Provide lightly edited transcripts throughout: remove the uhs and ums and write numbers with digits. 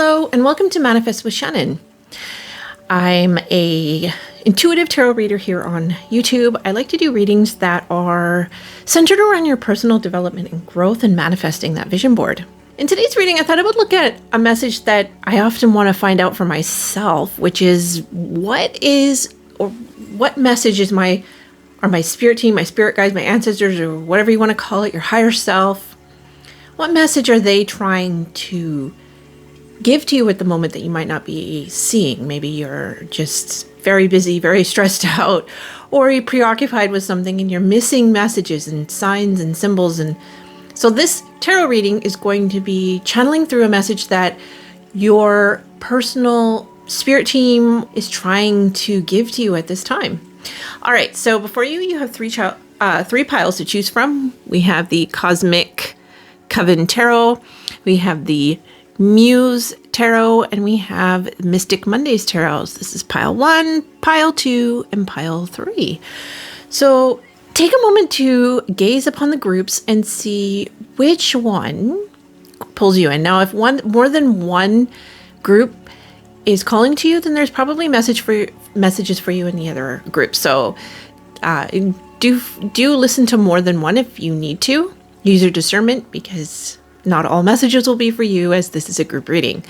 Hello, and welcome to Manifest with Shannon. I'm a intuitive tarot reader here on YouTube. I like to do readings that are centered around your personal development and growth and manifesting that vision board. In today's reading, I thought I would look at a message that I often want to find out for myself, which is what message is my spirit team, my spirit guides, my ancestors, or whatever you want to call it, your higher self. What message are they trying to give to you at the moment that you might not be seeing? Maybe you're just very busy, very stressed out, or you're preoccupied with something and you're missing messages and signs and symbols. And so this tarot reading is going to be channeling through a message that your personal spirit team is trying to give to you at this time. All right, so before you have three piles to choose from. We have the Cosmic Coven Tarot, we have the Muse Tarot, and we have Mystic Mondays Tarots. This is pile 1, pile 2, and pile 3. So take a moment to gaze upon the groups and see which one pulls you in. Now, if more than one group is calling to you, then there's probably messages for you in the other group. So do listen to more than one if you need to. Use your discernment, because not all messages will be for you, as this is a group reading.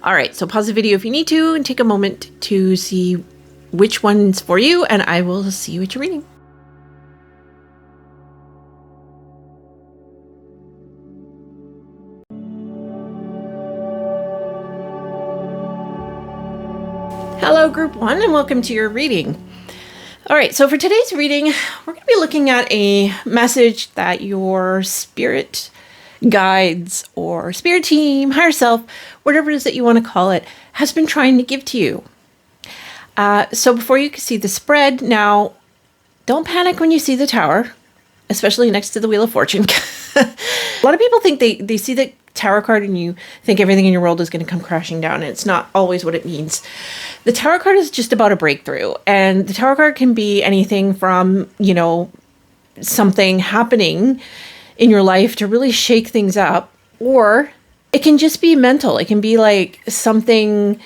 All right, so pause the video if you need to and take a moment to see which one's for you, and I will see you at your reading. Hello, group 1, and welcome to your reading. All right, so for today's reading, we're going to be looking at a message that your spirit guides or spirit team, higher self, whatever it is that you want to call it, has been trying to give to you. So before you can see the spread, now don't panic when you see the tower, especially next to the Wheel of Fortune. A lot of people think they see the Tower card and you think everything in your world is going to come crashing down, and it's not always what it means. The Tower card is just about a breakthrough, and the Tower card can be anything from, something happening in your life to really shake things up, or it can just be mental. It can be like something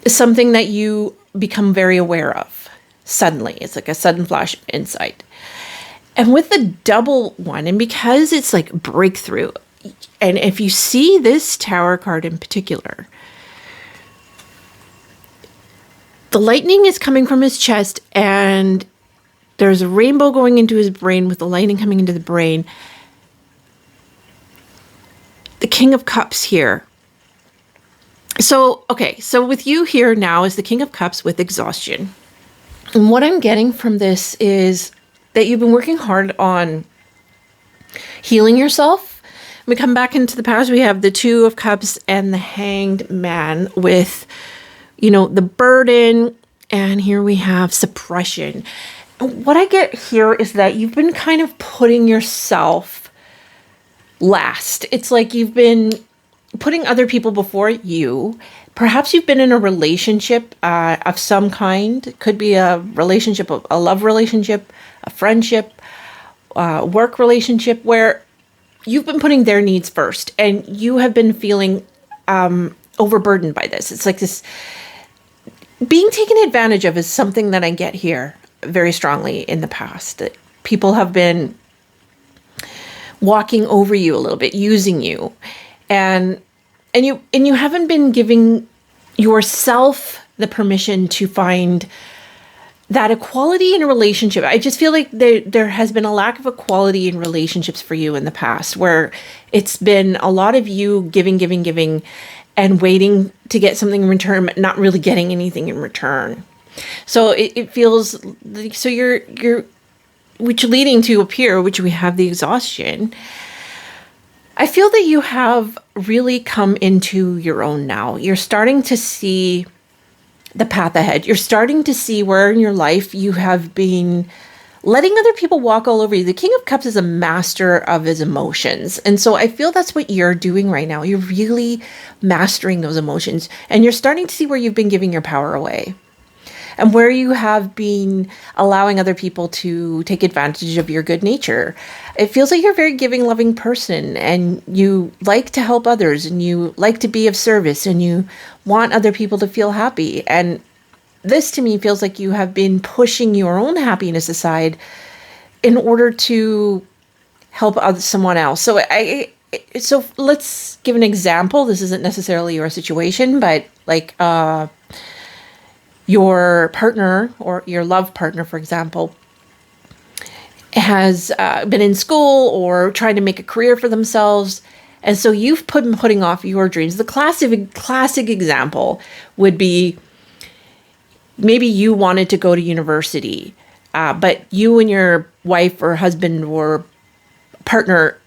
that you become very aware of suddenly. It's like a sudden flash of insight. And with the double one, and because it's like breakthrough, and if you see this Tower card in particular, the lightning is coming from his chest, and there's a rainbow going into his brain with the lightning coming into the brain. The King of Cups here. So with you here now is the King of Cups with exhaustion. And what I'm getting from this is that you've been working hard on healing yourself. We come back into the past, we have the Two of Cups and the Hanged Man with, the burden, and here we have suppression. And what I get here is that you've been kind of putting yourself last. It's like you've been putting other people before you. Perhaps you've been in a relationship of some kind. It could be a relationship, a love relationship, a friendship, work relationship, where you've been putting their needs first, and you have been feeling overburdened by this. It's like this being taken advantage of is something that I get here very strongly in the past. That people have been walking over you a little bit, using you, and you haven't been giving yourself the permission to find that equality in a relationship. I just feel like there has been a lack of equality in relationships for you in the past, where it's been a lot of you giving, and waiting to get something in return, but not really getting anything in return. So it feels like, so you're which leading to up here, which we have the exhaustion. I feel that you have really come into your own now. You're starting to see the path ahead. You're starting to see where in your life you have been letting other people walk all over you. The King of Cups is a master of his emotions. And so I feel that's what you're doing right now. You're really mastering those emotions, and you're starting to see where you've been giving your power away. and where you have been allowing other people to take advantage of your good nature. It feels like you're a very giving, loving person, and you like to help others, and you like to be of service, and you want other people to feel happy. And this to me feels like you have been pushing your own happiness aside in order to help someone else. So let's give an example. This isn't necessarily your situation, but like your partner or your love partner, for example, has been in school or trying to make a career for themselves. And so you've been putting off your dreams. The classic example would be maybe you wanted to go to university, but you and your wife or husband or partner,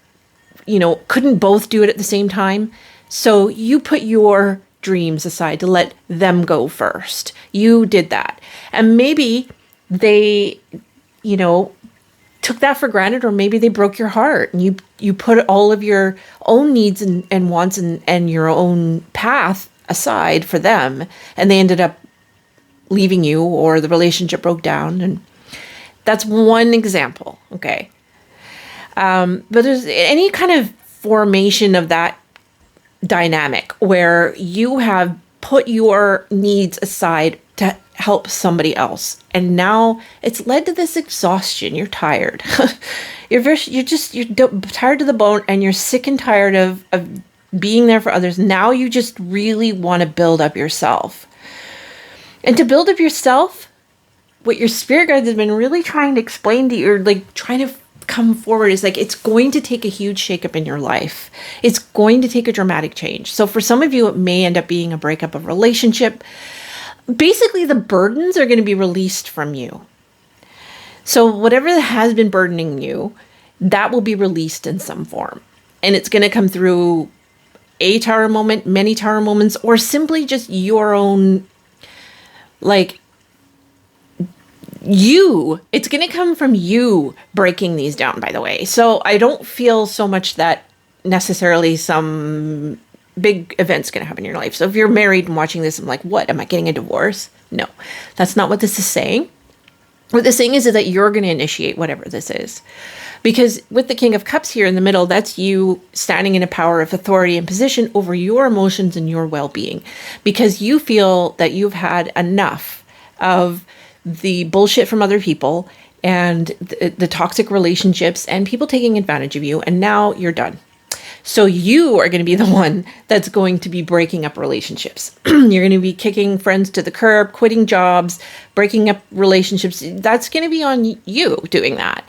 couldn't both do it at the same time. So you put your dreams aside to let them go first. You did that. And maybe they, took that for granted, or maybe they broke your heart, and you put all of your own needs and wants and your own path aside for them, and they ended up leaving you, or the relationship broke down. And that's one example. Okay. But there's any kind of formation of that dynamic where you have put your needs aside to help somebody else, and now it's led to this exhaustion. You're tired. you're tired to the bone, and you're sick and tired of being there for others. Now you just really want to build up yourself. And to build up yourself, what your spirit guides have been really trying to explain to you, or like trying to come forward, is like, it's going to take a huge shakeup in your life. It's going to take a dramatic change. So for some of you, it may end up being a breakup of relationship. Basically, the burdens are going to be released from you. So whatever has been burdening you, that will be released in some form. And it's going to come through a tower moment, many tower moments, or simply just your own, it's going to come from you breaking these down, by the way. So I don't feel so much that necessarily some big event's going to happen in your life. So if you're married and watching this, I'm like, what? Am I getting a divorce? No, that's not what this is saying. What this saying is that you're going to initiate whatever this is. Because with the King of Cups here in the middle, that's you standing in a power of authority and position over your emotions and your well-being. Because you feel that you've had enough of the bullshit from other people and the toxic relationships and people taking advantage of you. And now you're done. So you are going to be the one that's going to be breaking up relationships. You're going to be kicking friends to the curb, quitting jobs, breaking up relationships. That's going to be on you doing that.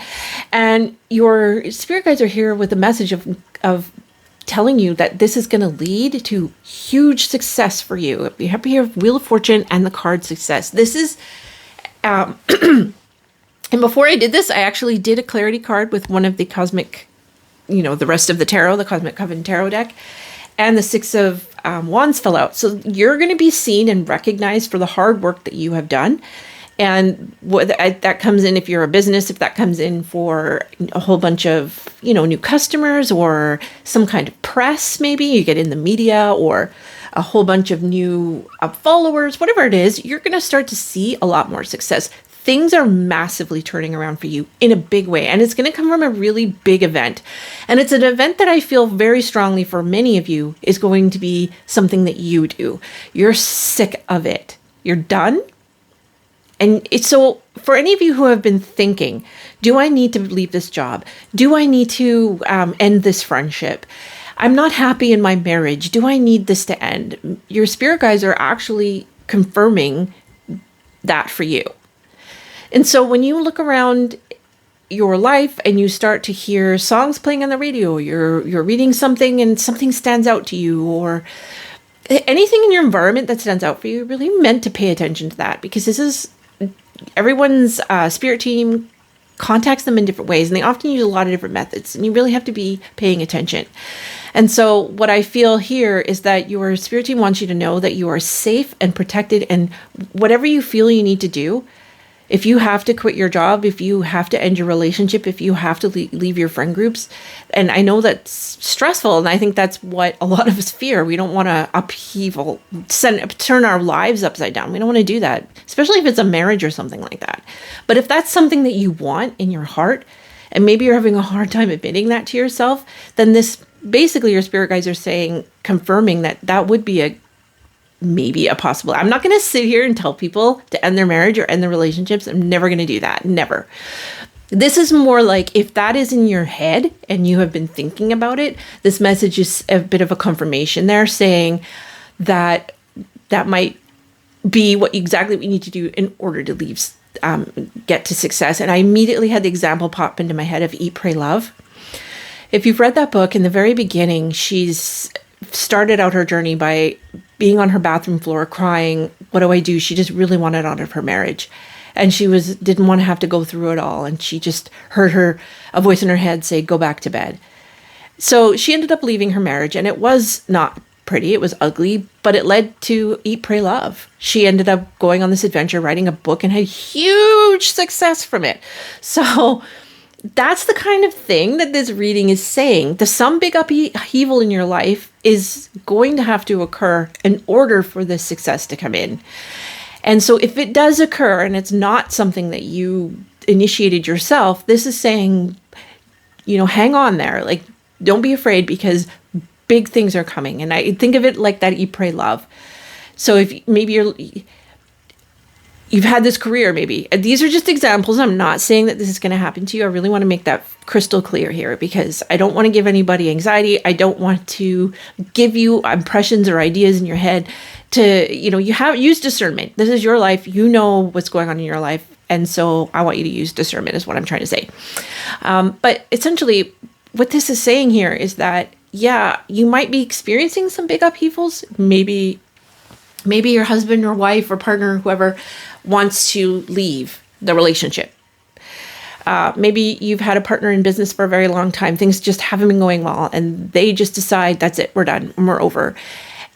And your spirit guides are here with a message of telling you that this is going to lead to huge success for you. You have here Wheel of Fortune and the card Success. This is, and before I did this, I actually did a clarity card with one of the cosmic, the rest of the tarot, the Cosmic Coven Tarot deck, and the Six of Wands fell out. So you're going to be seen and recognized for the hard work that you have done. And that comes in if you're a business, if that comes in for a whole bunch of, new customers or some kind of press, maybe you get in the media, or a whole bunch of new followers, whatever it is, you're going to start to see a lot more success. Things are massively turning around for you in a big way. And it's going to come from a really big event. And it's an event that I feel very strongly for many of you is going to be something that you do. You're sick of it. You're done. And it's so for any of you who have been thinking, do I need to leave this job? Do I need to end this friendship? I'm not happy in my marriage. Do I need this to end? Your spirit guides are actually confirming that for you. And so when you look around your life and you start to hear songs playing on the radio, you're reading something and something stands out to you, or anything in your environment that stands out for you, you're really meant to pay attention to that, because this is everyone's spirit team contacts them in different ways, and they often use a lot of different methods, and you really have to be paying attention. And so what I feel here is that your spirit team wants you to know that you are safe and protected, and whatever you feel you need to do, If you have to quit your job, if you have to end your relationship, if you have to leave your friend groups, and I know that's stressful, and I think that's what a lot of us fear. We don't want to turn our lives upside down. We don't want to do that, especially if it's a marriage or something like that. But if that's something that you want in your heart, and maybe you're having a hard time admitting that to yourself, then this basically your spirit guides are saying, confirming that that would be maybe a possible. I'm not going to sit here and tell people to end their marriage or end their relationships. I'm never going to do that. Never. This is more like, if that is in your head and you have been thinking about it, this message is a bit of a confirmation there, saying that that might be exactly what you need to do in order to get to success. And I immediately had the example pop into my head of Eat, Pray, Love. If you've read that book, in the very beginning, she's started out her journey by being on her bathroom floor crying. What do I do? She just really wanted out of her marriage, and she didn't want to have to go through it all. And she just heard a voice in her head say, go back to bed. So she ended up leaving her marriage, and it was not pretty. It was ugly, but it led to Eat, Pray, Love. She ended up going on this adventure, writing a book, and had huge success from it. So that's the kind of thing that this reading is saying. Some big upheaval in your life is going to have to occur in order for this success to come in. And so if it does occur and it's not something that you initiated yourself, this is saying, hang on there. Like, don't be afraid, because big things are coming. And I think of it like that Eat, Pray, Love. So if maybe you've had this career, maybe. These are just examples. I'm not saying that this is going to happen to you. I really want to make that crystal clear here, because I don't want to give anybody anxiety. I don't want to give you impressions or ideas in your head use discernment. This is your life. You know what's going on in your life. And so I want you to use discernment, is what I'm trying to say. But essentially what this is saying here is that, you might be experiencing some big upheavals. Maybe your husband or wife or partner or whoever wants to leave the relationship. Maybe you've had a partner in business for a very long time. Things just haven't been going well, and they just decide, that's it, we're done, we're over.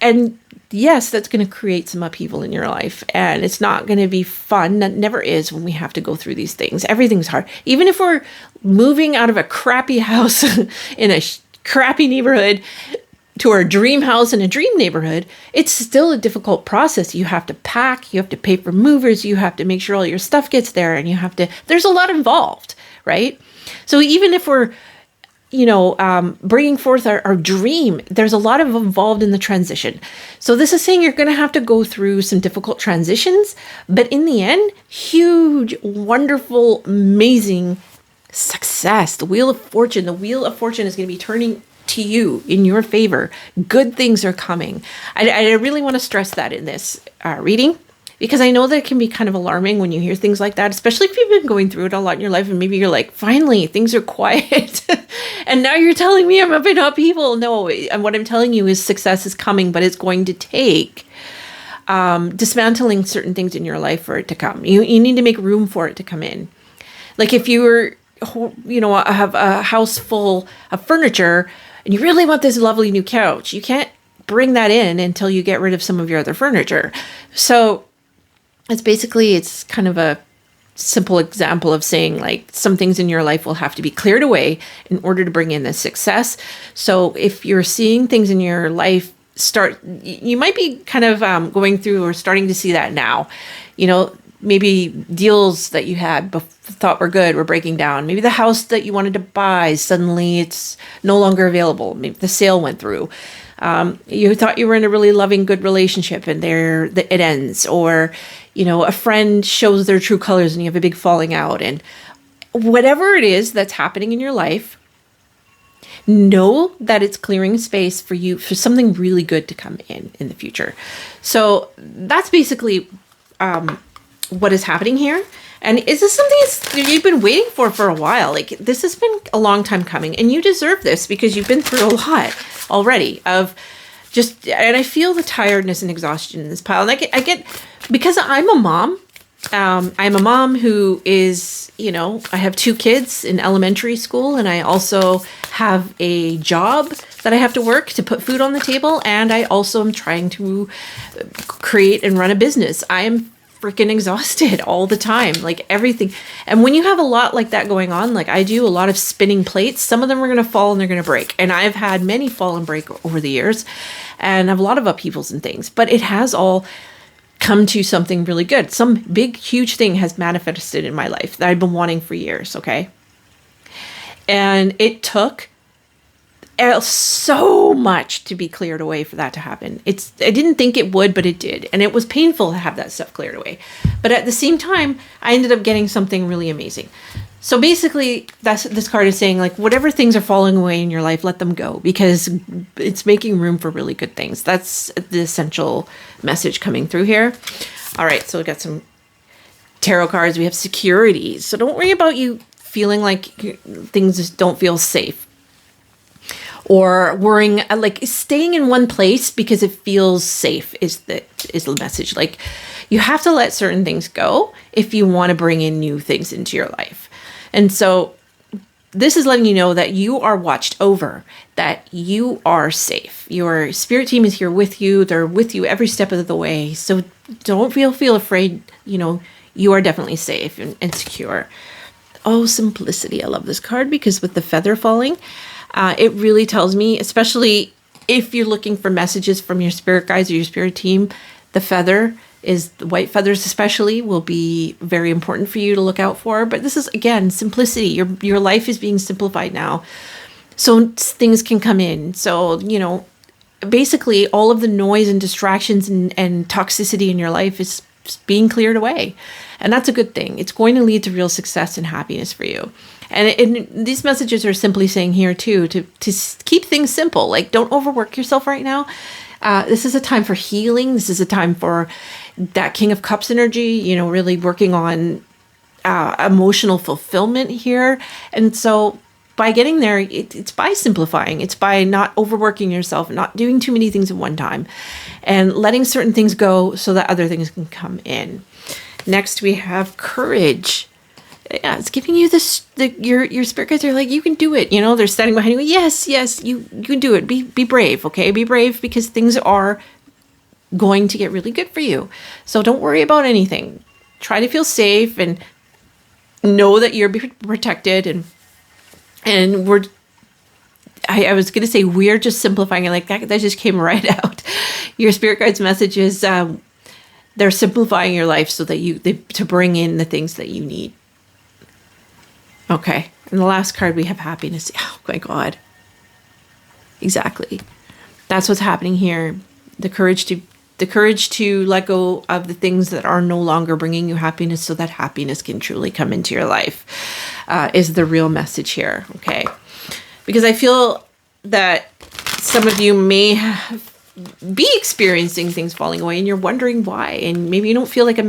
And yes, that's going to create some upheaval in your life, and it's not going to be fun. That never is when we have to go through these things. Everything's hard. Even if we're moving out of a crappy house in a crappy neighborhood to our dream house in a dream neighborhood, it's still a difficult process. You have to pack, you have to pay for movers, you have to make sure all your stuff gets there, and there's a lot involved, right? So even if we're, bringing forth our dream, there's a lot of involved in the transition. So this is saying you're going to have to go through some difficult transitions, but in the end, huge, wonderful, amazing success. The wheel of fortune is going to be turning to you in your favor. Good things are coming. I really want to stress that in this reading, because I know that it can be kind of alarming when you hear things like that, especially if you've been going through it a lot in your life, and maybe you're like, finally, things are quiet. And now you're telling me I'm up in upheaval. No, and what I'm telling you is success is coming, but it's going to take dismantling certain things in your life for it to come. You need to make room for it to come in. Like if you were, have a house full of furniture, and you really want this lovely new couch, you can't bring that in until you get rid of some of your other furniture. So it's kind of a simple example of saying, like, some things in your life will have to be cleared away in order to bring in this success. So if you're seeing things in your life you might be kind of going through or starting to see that now. Maybe deals that you had thought were good were breaking down. Maybe the house that you wanted to buy, suddenly it's no longer available. Maybe the sale went through. You thought you were in a really loving, good relationship, and it ends. Or, a friend shows their true colors and you have a big falling out. And whatever it is that's happening in your life, know that it's clearing space for you for something really good to come in the future. So that's basically what is happening here. And is this something you've been waiting for a while? Like, this has been a long time coming, and you deserve this because you've been through a lot already and I feel the tiredness and exhaustion in this pile. And I get because I'm a mom. I'm a mom who is, I have 2 kids in elementary school, and I also have a job that I have to work to put food on the table. And I also am trying to create and run a business. I am freaking exhausted all the time, like everything. And when you have a lot like that going on, like I do, a lot of spinning plates, some of them are going to fall and they're going to break. And I've had many fall and break over the years, and I have a lot of upheavals and things, but it has all come to something really good. Some big, huge thing has manifested in my life that I've been wanting for years. Okay. And it took so much to be cleared away for that to happen. I didn't think it would, but it did. And it was painful to have that stuff cleared away. But at the same time, I ended up getting something really amazing. So basically, this card is saying, like, whatever things are falling away in your life, let them go, because it's making room for really good things. That's the essential message coming through here. All right, so we got some tarot cards. We have security. So don't worry about you feeling like things just don't feel safe, or worrying, like staying in one place because it feels safe is the message. Like, you have to let certain things go if you want to bring in new things into your life. And so this is letting you know that you are watched over, that you are safe. Your spirit team is here with you. They're with you every step of the way. So don't feel afraid. You know, you are definitely safe and secure. Oh, simplicity. I love this card because with the feather falling, it really tells me, especially if you're looking for messages from your spirit guides or your spirit team, the white feathers especially will be very important for you to look out for. But this is, again, simplicity. Your life is being simplified now, so things can come in. So, you know, basically all of the noise and distractions and toxicity in your life is being cleared away. And that's a good thing. It's going to lead to real success and happiness for you. And these messages are simply saying here too, to keep things simple. Like, don't overwork yourself right now. This is a time for healing. This is a time for that King of Cups energy, you know, really working on emotional fulfillment here. And so by getting there, it's by simplifying. It's by not overworking yourself, not doing too many things at one time, and letting certain things go so that other things can come in. Next, we have courage. Yeah, it's giving you this. Your spirit guides are like, you can do it. You know, they're standing behind you. Yes, you can do it. Be brave. Okay, be brave, because things are going to get really good for you. So don't worry about anything. Try to feel safe and know that you're protected. And we're. I was going to say we're just simplifying it, like that. That just came right out. Your spirit guides' message is they're simplifying your life so that to bring in the things that you need. Okay, and the last card we have happiness. Oh my God. Exactly. That's what's happening here. The courage to let go of the things that are no longer bringing you happiness, so that happiness can truly come into your life, is the real message here. Okay, because I feel that some of you may be experiencing things falling away and you're wondering why, and maybe you don't feel like you're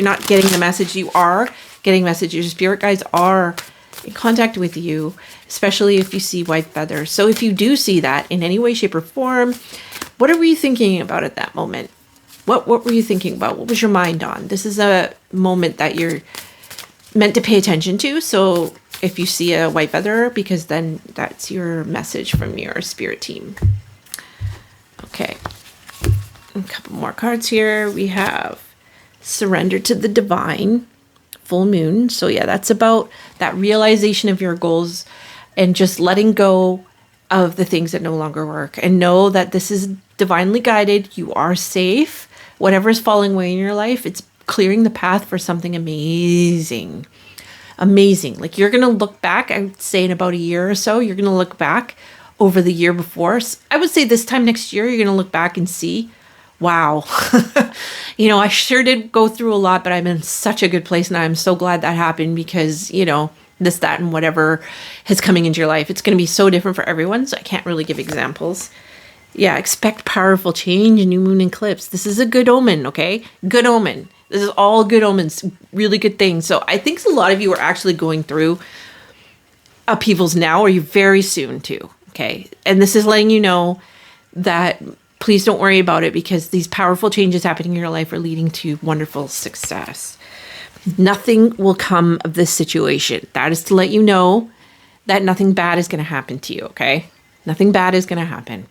not getting the message. You are getting messages. Your spirit guides are in contact with you, especially if you see white feathers. So if you do see that in any way, shape, or form, what were you thinking about at that moment? What were you thinking about? What was your mind on? This is a moment that you're meant to pay attention to. So if you see a white feather, because then that's your message from your spirit team. Okay, a couple more cards here. We have surrender to the divine, full moon. So yeah, that's about that realization of your goals and just letting go of the things that no longer work, and know that this is divinely guided. You are safe. Whatever is falling away in your life, it's clearing the path for something amazing. Amazing. Like, you're going to look back, I would say in about a year or so, you're going to look back over the year before. I would say this time next year, you're going to look back and see, wow, you know, I sure did go through a lot, but I'm in such a good place. And I'm so glad that happened, because, you know, this, that, and whatever is coming into your life. It's going to be so different for everyone. So I can't really give examples. Yeah, expect powerful change, new moon eclipse. This is a good omen, okay? Good omen. This is all good omens, really good things. So I think a lot of you are actually going through upheavals now, or you very soon too, okay? And this is letting you know that please don't worry about it, because these powerful changes happening in your life are leading to wonderful success. Nothing will come of this situation. That is to let you know that nothing bad is going to happen to you, okay? Nothing bad is going to happen.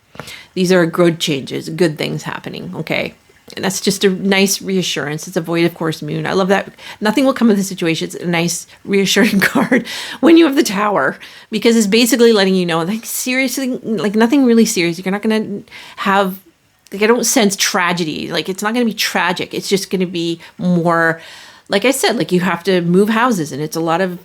These are good changes, good things happening, okay? And that's just a nice reassurance. It's a void of course moon. I love that. Nothing will come of the situation. It's a nice reassuring card when you have the Tower, because it's basically letting you know, like, seriously, like nothing really serious. You're not going to have, like, I don't sense tragedy. Like, it's not going to be tragic. It's just going to be more, like I said, like you have to move houses, and it's a lot of,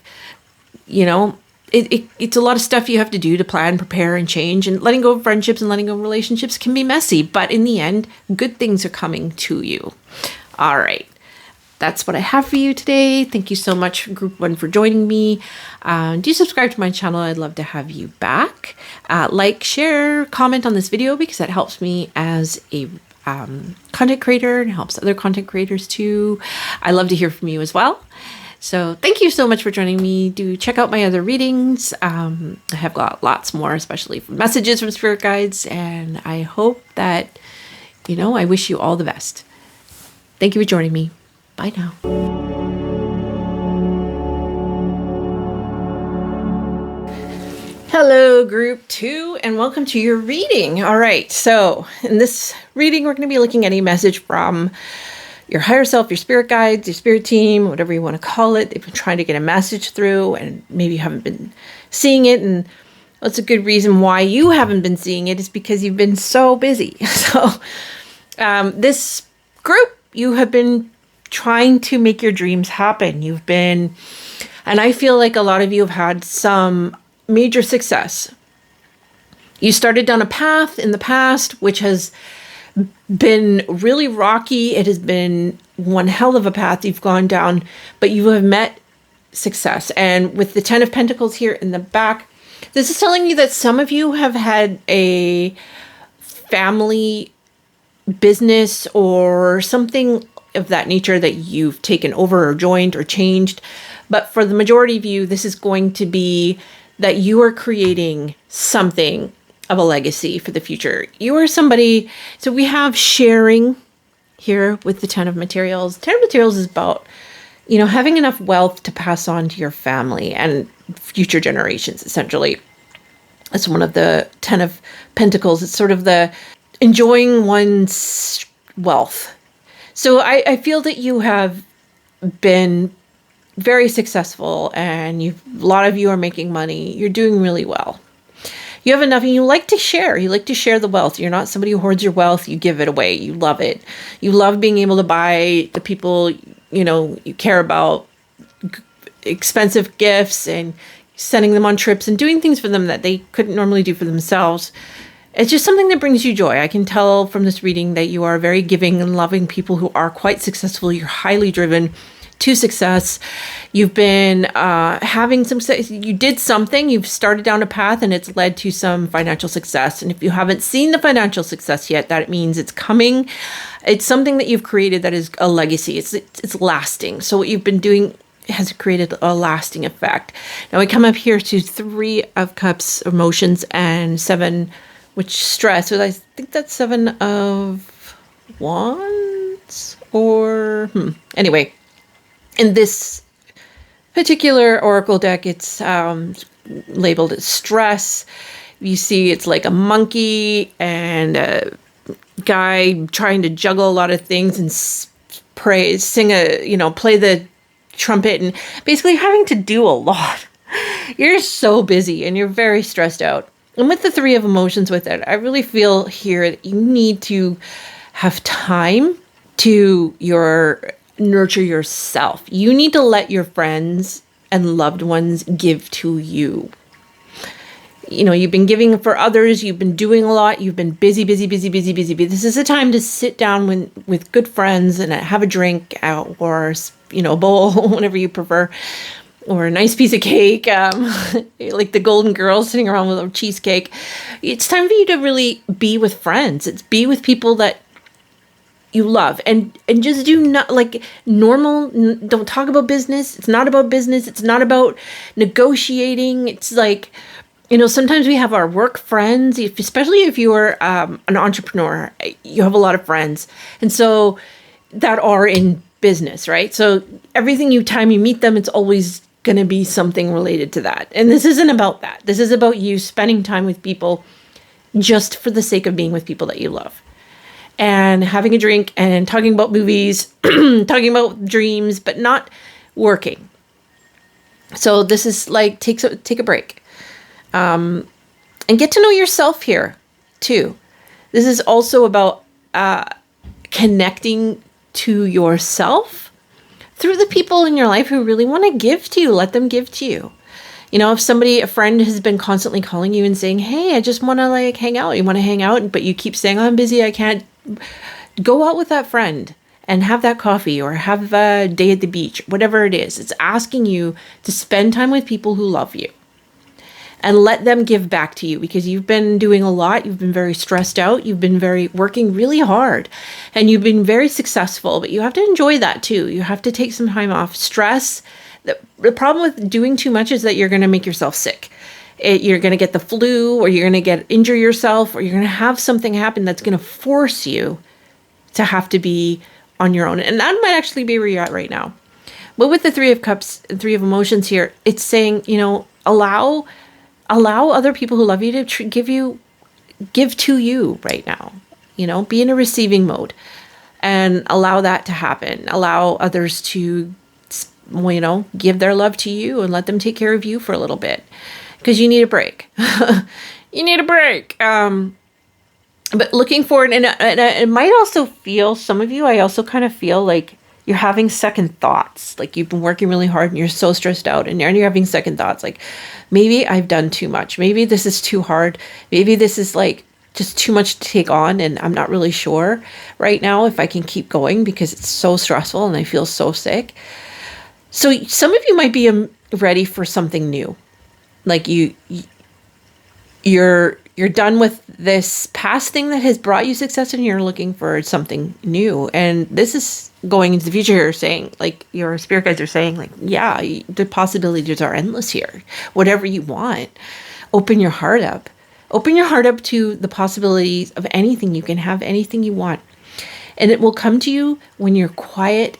it's a lot of stuff you have to do to plan, prepare, and change. And letting go of friendships and letting go of relationships can be messy. But in the end, good things are coming to you. All right. That's what I have for you today. Thank you so much, Group 1, for joining me. Do subscribe to my channel. I'd love to have you back. Like, share, comment on this video, because that helps me as a content creator and helps other content creators too. I love to hear from you as well. So thank you so much for joining me. Do check out my other readings. I have got lots more, especially messages from spirit guides. And I hope that, I wish you all the best. Thank you for joining me. Bye now. Hello, Group 2, and welcome to your reading. All right, so in this reading, we're going to be looking at a message from your higher self, your spirit guides, your spirit team, whatever you want to call it. They've been trying to get a message through, and maybe you haven't been seeing it. And that's a good reason why you haven't been seeing it, is because you've been so busy. So this group, you have been trying to make your dreams happen. You've been, and I feel like a lot of you have had some major success. You started down a path in the past, which has been really rocky. It has been one hell of a path you've gone down, but you have met success. And with the 10 of Pentacles here in the back, this is telling you that some of you have had a family business or something of that nature that you've taken over or joined or changed. But for the majority of you, this is going to be that you are creating something of a legacy for the future. You are somebody, so we have sharing here with the 10 of Materials. 10 of Materials is about, having enough wealth to pass on to your family and future generations, essentially. That's one of the 10 of Pentacles. It's sort of the enjoying one's wealth. So I feel that you have been very successful, and a lot of you are making money. You're doing really well. You have enough, and you like to share. You like to share the wealth. You're not somebody who hoards your wealth. You give it away. You love it. You love being able to buy the people, you care about expensive gifts and sending them on trips and doing things for them that they couldn't normally do for themselves. It's just something that brings you joy. I can tell from this reading that you are very giving and loving people who are quite successful. You're highly driven to success. You've been having some, you did something, you've started down a path, and it's led to some financial success. And if you haven't seen the financial success yet, that means it's coming. It's something that you've created that is a legacy. It's lasting. So what you've been doing has created a lasting effect. Now we come up here to 3 of Cups, emotions, and 7, which stress. So I think that's 7 of Wands, or anyway. In this particular oracle deck, it's labeled as stress. You see it's like a monkey and a guy trying to juggle a lot of things and play the trumpet, and basically having to do a lot. You're so busy and you're very stressed out. And with the 3 of emotions with it, I really feel here that you need to have time to nurture yourself. You need to let your friends and loved ones give to you. You've been giving for others. You've been doing a lot. You've been busy. This is a time to sit down with good friends and have a drink or, a bowl, whatever you prefer, or a nice piece of cake, like the Golden Girls sitting around with a cheesecake. It's time for you to really be with friends. It's be with people that you love, and just do not like normal. Don't talk about business. It's not about business. It's not about negotiating. It's like, sometimes we have our work friends, especially if you are an entrepreneur, you have a lot of friends. And so that are in business, right? So time you meet them, it's always going to be something related to that. And this isn't about that. This is about you spending time with people just for the sake of being with people that you love. and having a drink and talking about movies, talking about dreams, but not working. So this is like, take a break. And get to know yourself here too. This is also about connecting to yourself through the people in your life who really want to give to you. Let them give to you. You know, if a friend has been constantly calling you and saying, hey, I just want to like hang out. You want to hang out, but you keep saying, oh, I'm busy, I can't. Go out with that friend and have that coffee or have a day at the beach, whatever it is. It's asking you to spend time with people who love you and let them give back to you, because you've been doing a lot. You've been very stressed out. You've been working really hard, and you've been very successful, but you have to enjoy that too. You have to take some time off. Stress. The problem with doing too much is that you're going to make yourself sick. You're going to get the flu, or you're going to injure yourself, or you're going to have something happen that's going to force you to have to be on your own. And that might actually be where you're at right now. But with the Three of Cups and Three of Emotions here, it's saying, you know, allow other people who love you to give to you right now. You know, be in a receiving mode and allow that to happen. Allow others to, you know, give their love to you and let them take care of you for a little bit, because you need a break. You need a break. But looking forward, and it might also feel, some of you, I also kind of feel like you're having second thoughts. Like you've been working really hard and you're so stressed out, and you're having second thoughts. Like, maybe I've done too much. Maybe this is too hard. Maybe this is like just too much to take on, and I'm not really sure right now if I can keep going because it's so stressful and I feel so sick. So some of you might be ready for something new. Like you're done with this past thing that has brought you success, and you're looking for something new. And this is going into the future here, saying, like, your spirit guides are saying, like, yeah, the possibilities are endless here. Whatever you want, open your heart up. Open your heart up to the possibilities of anything. You can have anything you want. And it will come to you when you're quiet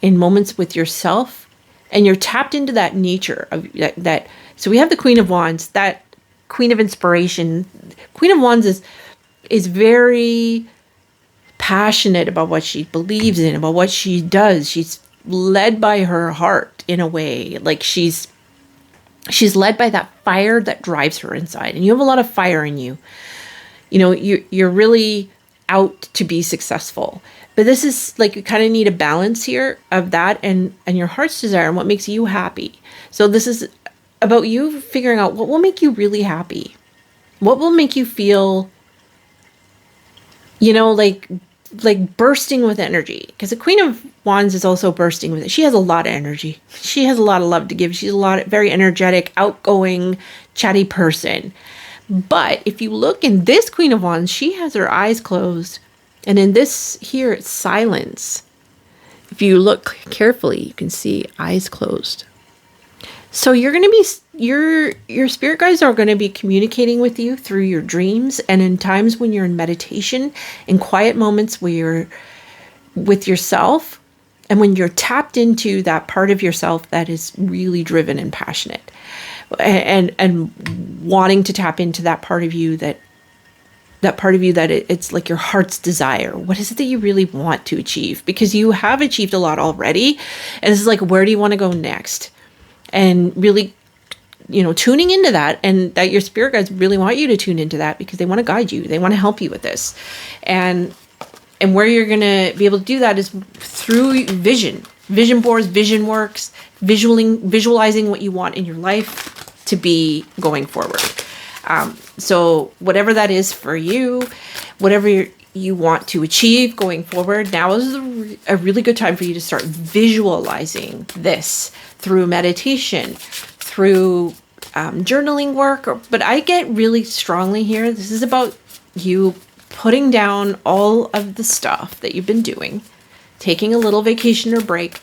in moments with yourself, and you're tapped into that nature of that. So we have the Queen of Wands, that Queen of Inspiration. Queen of Wands is very passionate about what she believes in, about what she does. She's led by her heart in a way. Like she's led by that fire that drives her inside. And you have a lot of fire in you. You know, you're really out to be successful. But this is like, you kind of need a balance here of that and your heart's desire and what makes you happy. So this is about you figuring out what will make you really happy. What will make you feel, you know, like bursting with energy. Because the Queen of Wands is also bursting with it. She has a lot of energy. She has a lot of love to give. She's very energetic, outgoing, chatty person. But if you look in this Queen of Wands, she has her eyes closed. And in this here, it's silence. If you look carefully, you can see eyes closed. So you're going to be, your spirit guides are going to be communicating with you through your dreams, and in times when you're in meditation, in quiet moments where you're with yourself, and when you're tapped into that part of yourself that is really driven and passionate, and wanting to tap into that part of you that it's like your heart's desire. What is it that you really want to achieve? Because you have achieved a lot already, and this is like, where do you want to go next? And really, you know, tuning into that, and that your spirit guides really want you to tune into that because they want to guide you. They want to help you with this. And where you're going to be able to do that is through vision boards, vision works, visualizing what you want in your life to be going forward. So whatever that is for you, whatever you want to achieve going forward, now is a really good time for you to start visualizing this through meditation, through journaling work. But I get really strongly here, this is about you putting down all of the stuff that you've been doing, taking a little vacation or break,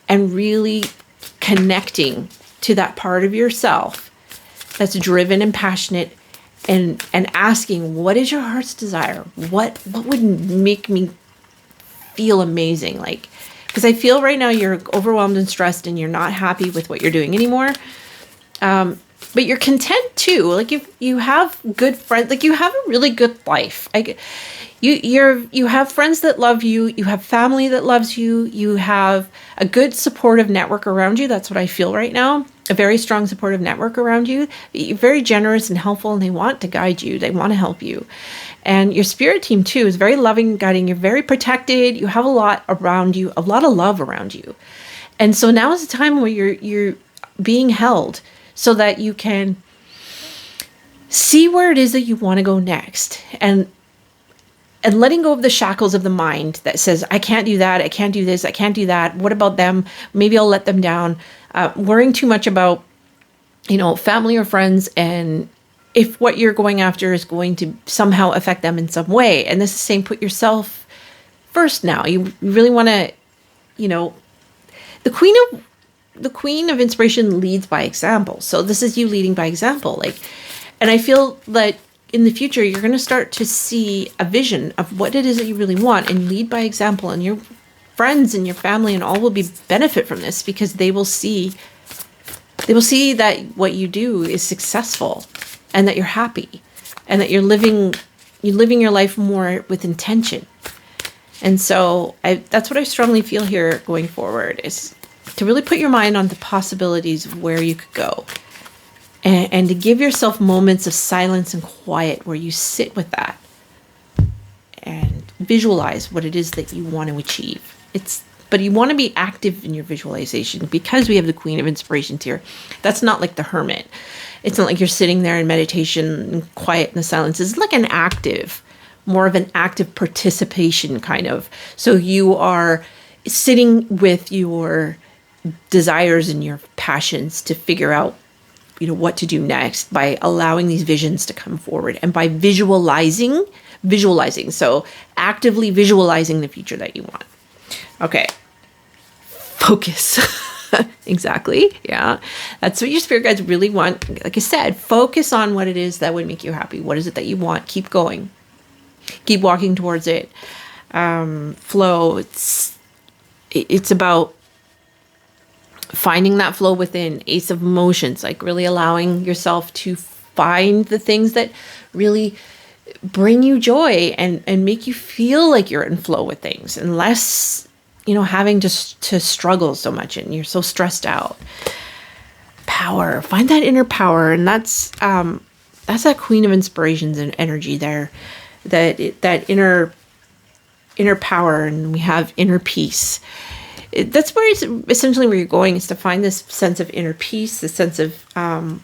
and really connecting to that part of yourself that's driven and passionate, and asking, what is your heart's desire? What would make me feel amazing? Like, because I feel right now you're overwhelmed and stressed and you're not happy with what you're doing anymore. but you're content too. Like you have good friends, like you have a really good life. You have friends that love you, you have family that loves you, you have a good supportive network around you. That's what I feel right now. A very strong supportive network around you. You're very generous and helpful, and they want to guide you. They want to help you. And your spirit team too is very loving and guiding. You're very protected. You have a lot around you, a lot of love around you. And so now is the time where you're being held so that you can see where it is that you want to go next. And letting go of the shackles of the mind that says, I can't do that, I can't do this, I can't do that. What about them? Maybe I'll let them down. Worrying too much about, family or friends, and if what you're going after is going to somehow affect them in some way. And this is saying, put yourself first now. You really want to, the queen of inspiration leads by example. So this is you leading by example. And I feel that in the future, you're going to start to see a vision of what it is that you really want and lead by example. And your friends and your family and all will benefit from this, because they will see that what you do is successful, and that you're happy, and that you're living your life more with intention. And so that's what I strongly feel here going forward, is to really put your mind on the possibilities of where you could go. And to give yourself moments of silence and quiet where you sit with that and visualize what it is that you want to achieve. But you want to be active in your visualization, because we have the Queen of Inspirations here. That's not like the Hermit. It's not like you're sitting there in meditation and quiet in the silence. It's like more of an active participation kind of. So you are sitting with your desires and your passions to figure out what to do next, by allowing these visions to come forward, and by visualizing. So actively visualizing the future that you want. Okay. Focus. Exactly. Yeah. That's what your spirit guides really want. Like I said, focus on what it is that would make you happy. What is it that you want? Keep going. Keep walking towards it. Flow. It's about finding that flow within. Ace of Emotions, like really allowing yourself to find the things that really bring you joy and make you feel like you're in flow with things, and less, having to struggle so much and you're so stressed out. Power. Find that inner power. And that's that Queen of Inspirations and energy there. That inner power, and we have inner peace. That's where it's essentially where you're going, is to find this sense of inner peace, this sense of, a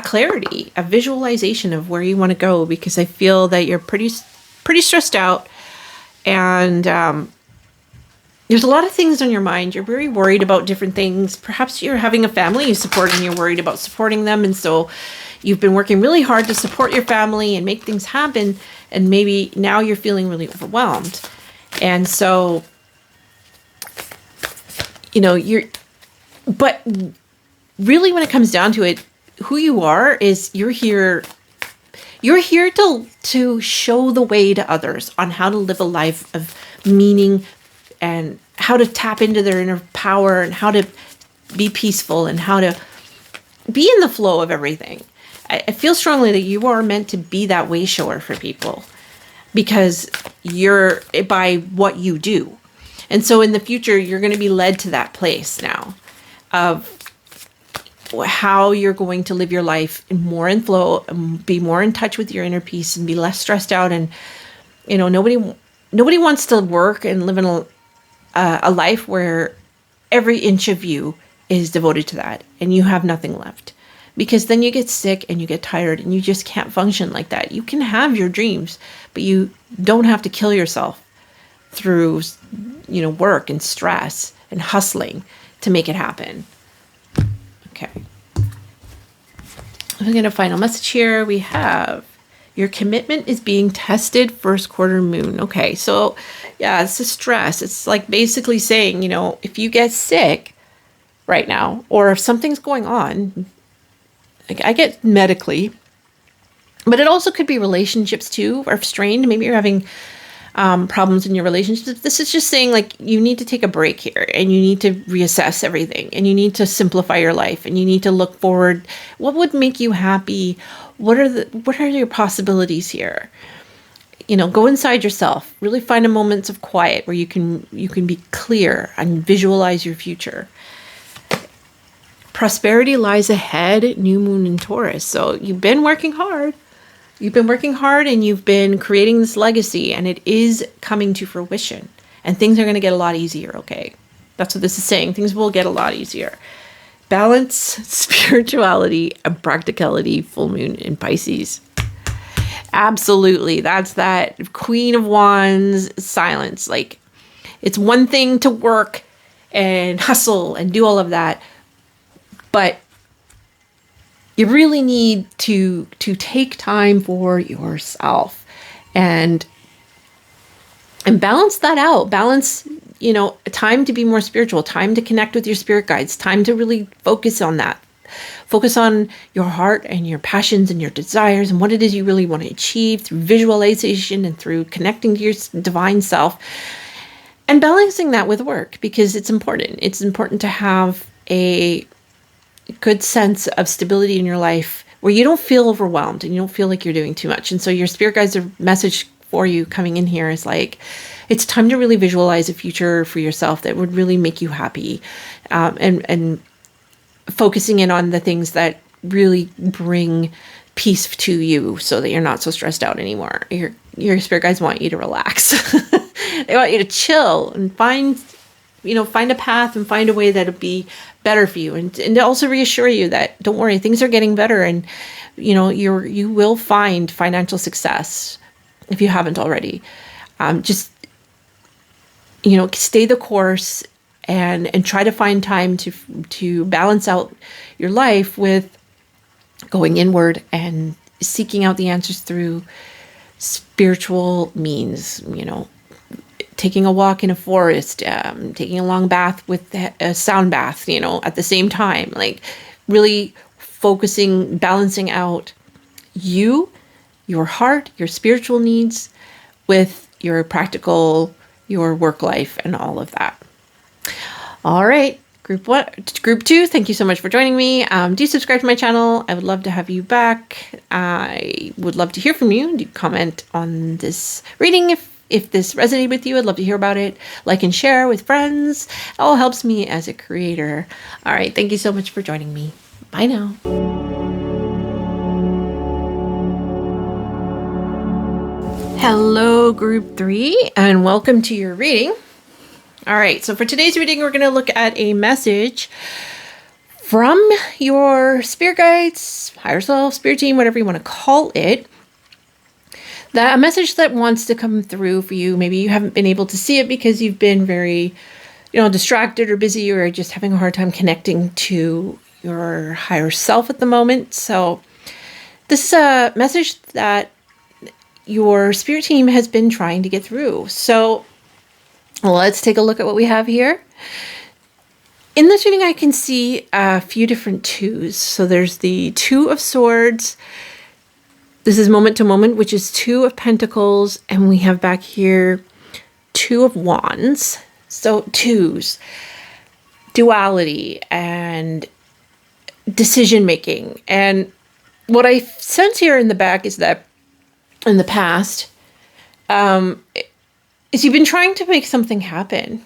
clarity, a visualization of where you want to go, because I feel that you're pretty stressed out, and there's a lot of things on your mind. You're very worried about different things. Perhaps you're having a family you support, and you're worried about supporting them, and so you've been working really hard to support your family and make things happen, and maybe now you're feeling really overwhelmed. And so, but really when it comes down to it, who you are is you're here to show the way to others on how to live a life of meaning, and how to tap into their inner power, and how to be peaceful, and how to be in the flow of everything. I feel strongly that you are meant to be that way shower for people, because you're by what you do. And so in the future, you're going to be led to that place now of how you're going to live your life more in flow, and be more in touch with your inner peace, and be less stressed out. And, nobody wants to work and live in a life where every inch of you is devoted to that and you have nothing left. Because then you get sick and you get tired and you just can't function like that. You can have your dreams, but you don't have to kill yourself through, work and stress and hustling to make it happen. Okay. I'm going to final message here. We have, your commitment is being tested, first quarter moon. Okay. So yeah, it's a stress. It's like basically saying, if you get sick right now, or if something's going on, like I get medically, but it also could be relationships too, are strained. Maybe you're having problems in your relationships. This is just saying like you need to take a break here and you need to reassess everything and you need to simplify your life and you need to look forward. What would make you happy? What are your possibilities here? Go inside yourself, really find a moments of quiet where you can be clear and visualize your future. Prosperity lies ahead, new moon in Taurus. So you've been working hard. You've been working hard and you've been creating this legacy and it is coming to fruition and things are going to get a lot easier. Okay. That's what this is saying. Things will get a lot easier. Balance, spirituality, and practicality, full moon in Pisces. Absolutely. That's that Queen of Wands silence. Like it's one thing to work and hustle and do all of that, but you really need to take time for yourself and balance that out. Balance, time to be more spiritual, time to connect with your spirit guides, time to really focus on that. Focus on your heart and your passions and your desires and what it is you really want to achieve through visualization and through connecting to your divine self and balancing that with work because it's important. It's important to have a good sense of stability in your life where you don't feel overwhelmed and you don't feel like you're doing too much. And so your spirit guides' message for you coming in here is like, it's time to really visualize a future for yourself that would really make you happy, and focusing in on the things that really bring peace to you so that you're not so stressed out anymore. Your spirit guides want you to relax. They want you to chill and find a path and find a way that'll be better for you. And to also reassure you that don't worry, things are getting better and you will find financial success if you haven't already. Just stay the course and try to find time to balance out your life with going inward and seeking out the answers through spiritual means, taking a walk in a forest, taking a long bath with a sound bath, at the same time, like really focusing, balancing out your heart, your spiritual needs with your practical, your work life and all of that. All right. Group 2, thank you so much for joining me. Do subscribe to my channel. I would love to have you back. I would love to hear from you. Do comment on this reading if this resonated with you. I'd love to hear about it. Like and share with friends. It all helps me as a creator. All right. Thank you so much for joining me. Bye now. Hello, Group 3, and welcome to your reading. All right, so for today's reading, we're going to look at a message from your spirit guides, higher self, spirit team, whatever you want to call it. A message that wants to come through for you. Maybe you haven't been able to see it because you've been very, distracted or busy or just having a hard time connecting to your higher self at the moment. So this is a message that your spirit team has been trying to get through. So let's take a look at what we have here. In this reading, I can see a few different twos. So there's the Two of Swords. This is moment to moment, which is Two of Pentacles. And we have back here Two of Wands. So twos, duality and decision making. And what I sense here in the back is that in the past, is you've been trying to make something happen.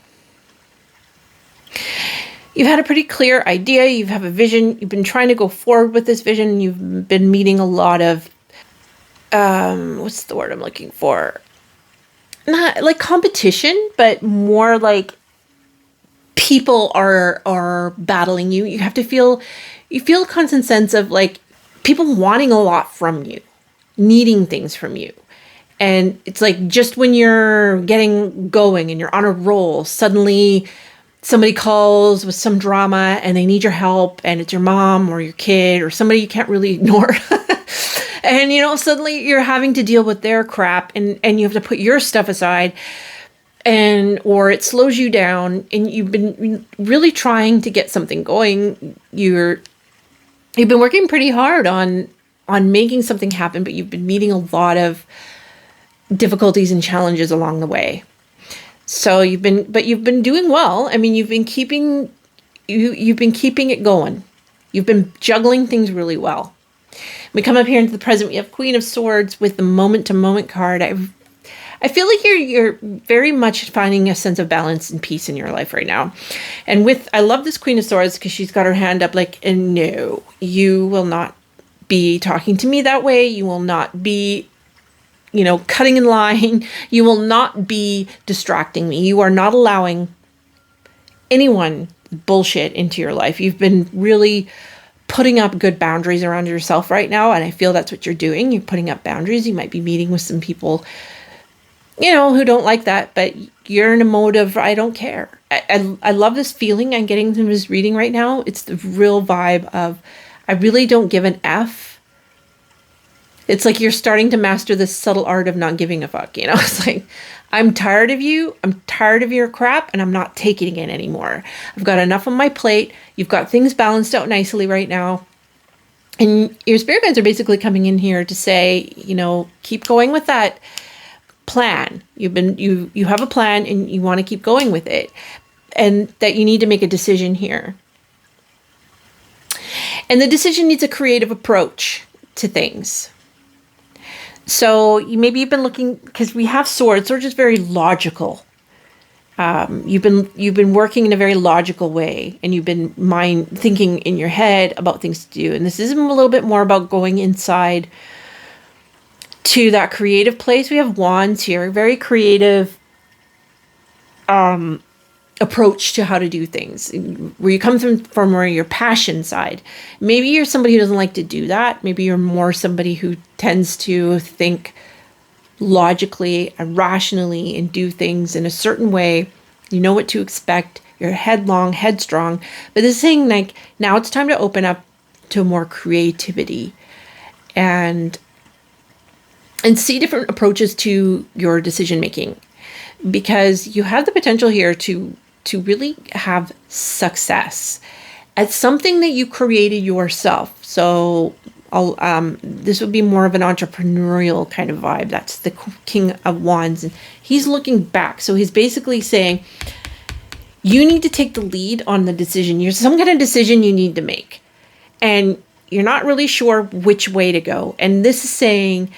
You've had a pretty clear idea. You have a vision. You've been trying to go forward with this vision. You've been meeting a lot of, what's the word I'm looking for? Not like competition, but more like people are battling you. You feel a constant sense of like people wanting a lot from you, needing things from you. And it's like just when you're getting going and you're on a roll, suddenly somebody calls with some drama and they need your help and it's your mom or your kid or somebody you can't really ignore. And, suddenly you're having to deal with their crap and you have to put your stuff aside or it slows you down and you've been really trying to get something going. You've been working pretty hard on making something happen, but you've been meeting a lot of difficulties and challenges along the way. So you've been doing well. I mean, you've been keeping it going. You've been juggling things really well. We come up here into the present. We have Queen of Swords with the moment to moment card. I feel like you're very much finding a sense of balance and peace in your life right now. And I love this Queen of Swords because she's got her hand up like, and no, you will not be talking to me that way. You will not be, cutting in line. You will not be distracting me. You are not allowing anyone bullshit into your life. You've been really putting up good boundaries around yourself right now. And I feel that's what you're doing. You're putting up boundaries. You might be meeting with some people, who don't like that, but you're in a mode of, I don't care. I love this feeling I'm getting from this reading right now. It's the real vibe of, I really don't give an F. It's like you're starting to master this subtle art of not giving a fuck, It's like, I'm tired of you. I'm tired of your crap, and I'm not taking it anymore. I've got enough on my plate. You've got things balanced out nicely right now. And your spirit guides are basically coming in here to say, keep going with that plan. You have a plan and you want to keep going with it, and that you need to make a decision here. And the decision needs a creative approach to things. So maybe you've been looking, because we have swords. Swords is very logical. You've been working in a very logical way, and you've been thinking in your head about things to do. And this is a little bit more about going inside to that creative place. We have wands here, very creative approach to how to do things, where you come from where your passion side. Maybe you're somebody who doesn't like to do that. Maybe you're more somebody who tends to think logically and rationally and do things in a certain way. You know what to expect. You're headstrong. But this is saying, like, now it's time to open up to more creativity and see different approaches to your decision making, because you have the potential here to really have success at something that you created yourself. So this would be more of an entrepreneurial kind of vibe. That's the King of Wands, and he's looking back. So he's basically saying, you need to take the lead on the decision. There's some kind of decision you need to make, and you're not really sure which way to go. And this is saying,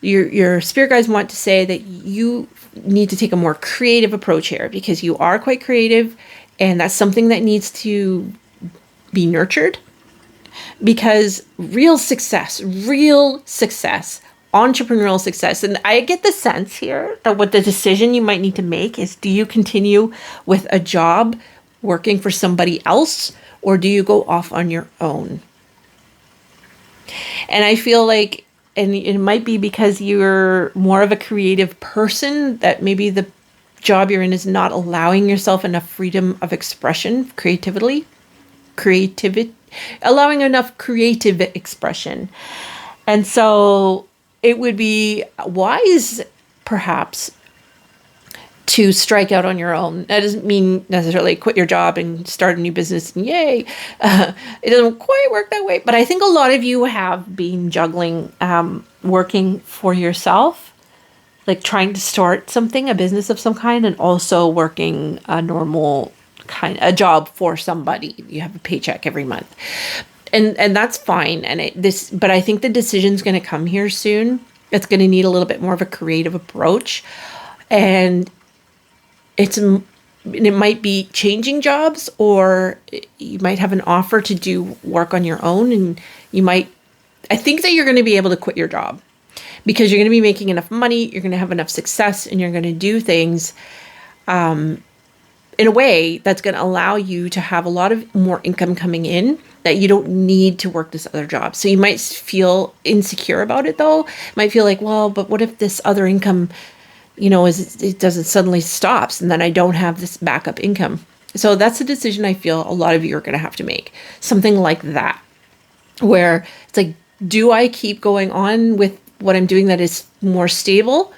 your spirit guides want to say that you need to take a more creative approach here, because you are quite creative, and that's something that needs to be nurtured. Because real success, entrepreneurial success, and I get the sense here that what the decision you might need to make is, do you continue with a job working for somebody else, or do you go off on your own? And I feel like, and it might be because you're more of a creative person, that maybe the job you're in is not allowing yourself enough freedom of expression, allowing enough creative expression. And so it would be wise, perhaps, to strike out on your own. That doesn't mean necessarily quit your job and start a new business and yay. It doesn't quite work that way. But I think a lot of you have been juggling working for yourself, like trying to start something, a business of some kind, and also working a job for somebody. You have a paycheck every month. And that's fine. But I think the decision's going to come here soon. It's going to need a little bit more of a creative approach. And it might be changing jobs, or you might have an offer to do work on your own, and I think that you're going to be able to quit your job, because you're going to be making enough money, you're going to have enough success, and you're going to do things in a way that's going to allow you to have a lot of more income coming in, that you don't need to work this other job. So you might feel insecure about it, though. Might feel like, well, but what if this other income, it doesn't suddenly stops, and then I don't have this backup income. So that's a decision I feel a lot of you are going to have to make. Something like that, where it's like, do I keep going on with what I'm doing that is more stable?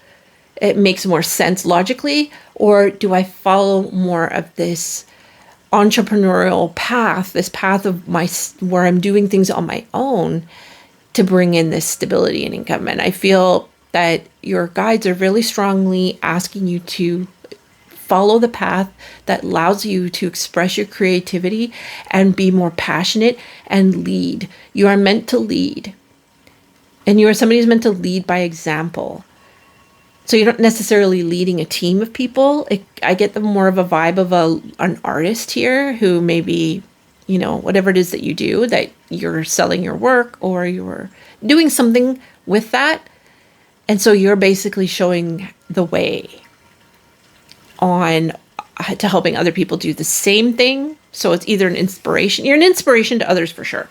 It makes more sense logically, or do I follow more of this entrepreneurial path, this path of where I'm doing things on my own to bring in this stability and income? And I feel that your guides are really strongly asking you to follow the path that allows you to express your creativity and be more passionate and lead. You are meant to lead. And you are somebody who's meant to lead by example. So you're not necessarily leading a team of people. I get the more of a vibe of an artist here who maybe, whatever it is that you do, that you're selling your work or you're doing something with that. And so you're basically showing the way on to helping other people do the same thing. So it's either an inspiration. You're an inspiration to others for sure.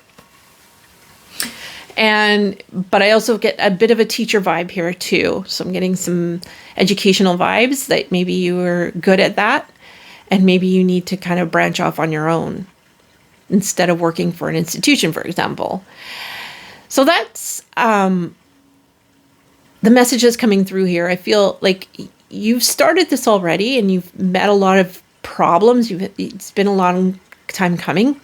But I also get a bit of a teacher vibe here too. So I'm getting some educational vibes that maybe you are good at that. And maybe you need to kind of branch off on your own instead of working for an institution, for example. So that's the message that's coming through here. I feel like you've started this already and you've met a lot of problems. It's been a long time coming.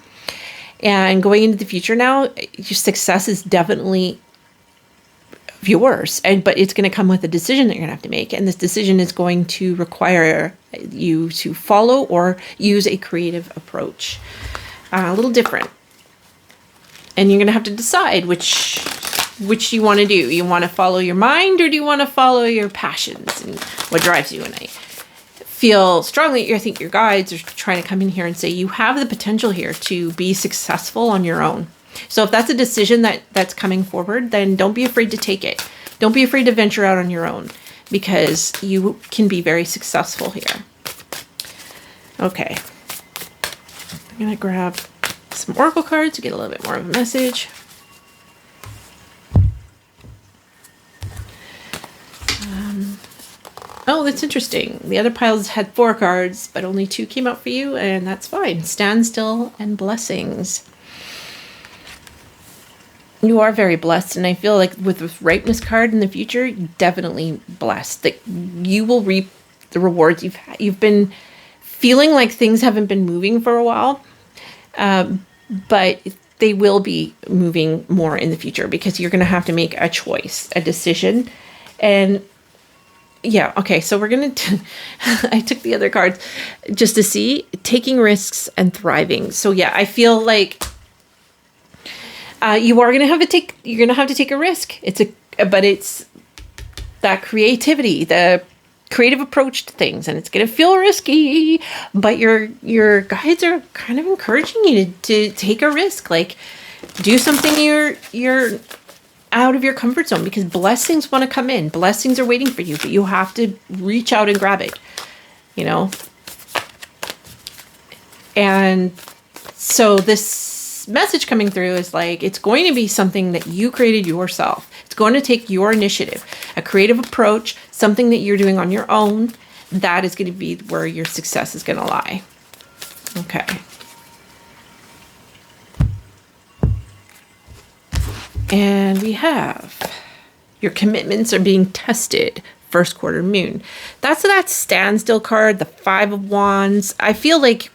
And going into the future now, your success is definitely yours. But it's going to come with a decision that you're going to have to make. And this decision is going to require you to follow or use a creative approach. A little different. And you're going to have to decide which you want to do. You want to follow your mind or do you want to follow your passions and what drives you? And I feel strongly, I think your guides are trying to come in here and say you have the potential here to be successful on your own. So if that's a decision that's coming forward, then don't be afraid to take it. Don't be afraid to venture out on your own because you can be very successful here. Okay. I'm going to grab some oracle cards to get a little bit more of a message. Oh, that's interesting. The other piles had 4 cards, but only 2 came out for you, and that's fine. Standstill and blessings. You are very blessed, and I feel like with the ripeness card in the future, you're definitely blessed. That you will reap the rewards you've been feeling like things haven't been moving for a while, but they will be moving more in the future because you're going to have to make a choice, a decision, and yeah, okay, so we're going to, I took the other cards just to see, taking risks and thriving. So yeah, I feel like you are going to have to take a risk. But it's that creativity, the creative approach to things, and it's going to feel risky, but your guides are kind of encouraging you to take a risk, like do something you're out of your comfort zone because blessings want to come in. Blessings are waiting for you, but you have to reach out and grab it, And so this message coming through is like, it's going to be something that you created yourself. It's going to take your initiative, a creative approach, something that you're doing on your own. That is going to be where your success is going to lie. Okay. And we have your commitments are being tested. First quarter moon. That's that standstill card, the 5 of Wands. I feel like,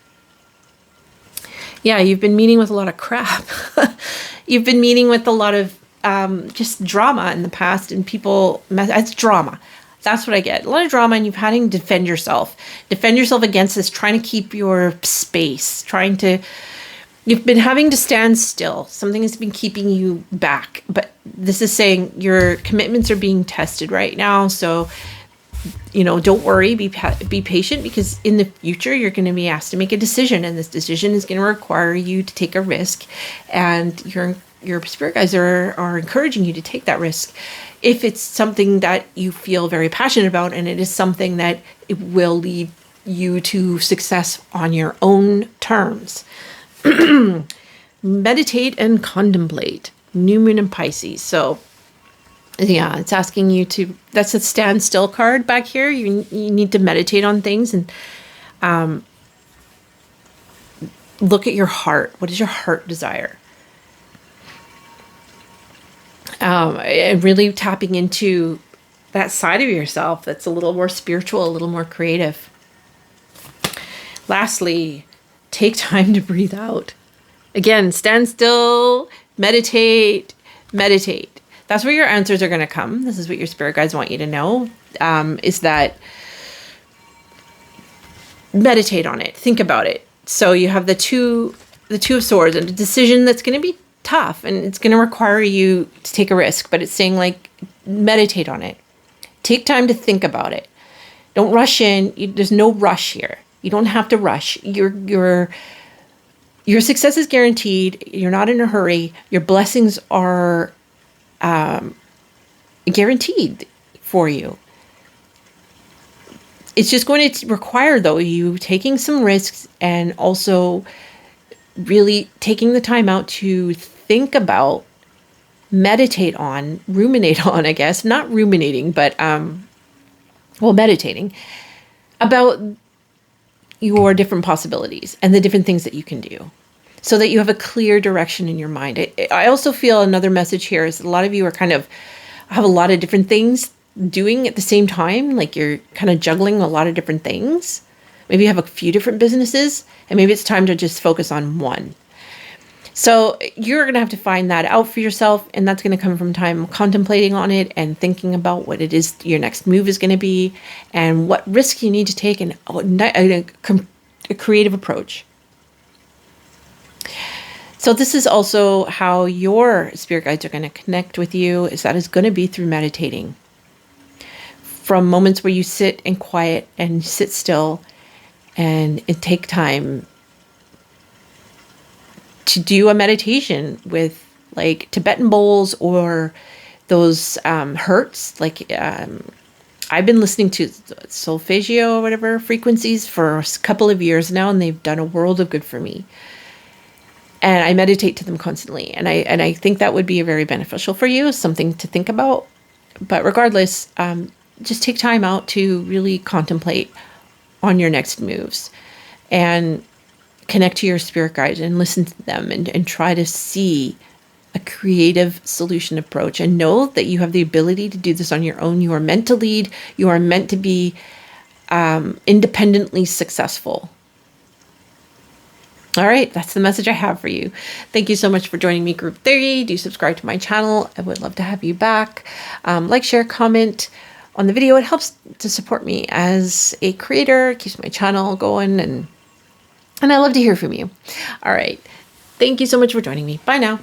yeah, you've been meeting with a lot of crap. You've been meeting with a lot of just drama in the past, and it's drama. That's what I get. A lot of drama, and you've had to defend yourself. Defend yourself against this, trying to keep your space, you've been having to stand still. Something has been keeping you back. But this is saying your commitments are being tested right now. So, don't worry. Be patient because in the future, you're going to be asked to make a decision. And this decision is going to require you to take a risk. And your spirit guides are encouraging you to take that risk. If it's something that you feel very passionate about and it is something that it will lead you to success on your own terms. Meditate and contemplate. New moon in Pisces. So yeah, it's asking you to, that's a standstill card back here. You need to meditate on things and look at your heart. What does your heart desire? And really tapping into that side of yourself that's a little more spiritual, a little more creative. Lastly, take time to breathe out. Again, stand still, meditate. That's where your answers are going to come. This is what your spirit guides want you to know, is that meditate on it. Think about it. So you have the two of swords, and a decision that's going to be tough, and it's going to require you to take a risk, but it's saying like, meditate on it. Take time to think about it. Don't rush in. There's no rush here. You don't have to rush. Your success is guaranteed. You're not in a hurry. Your blessings are guaranteed for you. It's just going to require, though, you taking some risks and also really taking the time out to think about, meditate on, ruminate on, I guess. Not ruminating, but, meditating about your different possibilities and the different things that you can do, so that you have a clear direction in your mind. I also feel another message here is a lot of you are have a lot of different things doing at the same time. Like you're kind of juggling a lot of different things. Maybe you have a few different businesses, and maybe it's time to just focus on one. So you're going to have to find that out for yourself, and that's going to come from time contemplating on it and thinking about what it is your next move is going to be and what risk you need to take, and a creative approach. So this is also how your spirit guides are going to connect with you, is that is going to be through meditating. From moments where you sit in quiet and sit still and take time to do a meditation with like Tibetan bowls or those hertz. Like I've been listening to solfeggio or whatever frequencies for a couple of years now, and they've done a world of good for me. And I meditate to them constantly. And I think that would be very beneficial for you, something to think about. But regardless, just take time out to really contemplate on your next moves and connect to your spirit guides and listen to them and try to see a creative solution approach, and know that you have the ability to do this on your own. You are meant to lead. You are meant to be independently successful. All right, that's the message I have for you. Thank you so much for joining me, Group 30. Do subscribe to my channel. I would love to have you back. Like, share, comment on the video. It helps to support me as a creator, keeps my channel going, and I love to hear from you. All right, thank you so much for joining me. Bye now.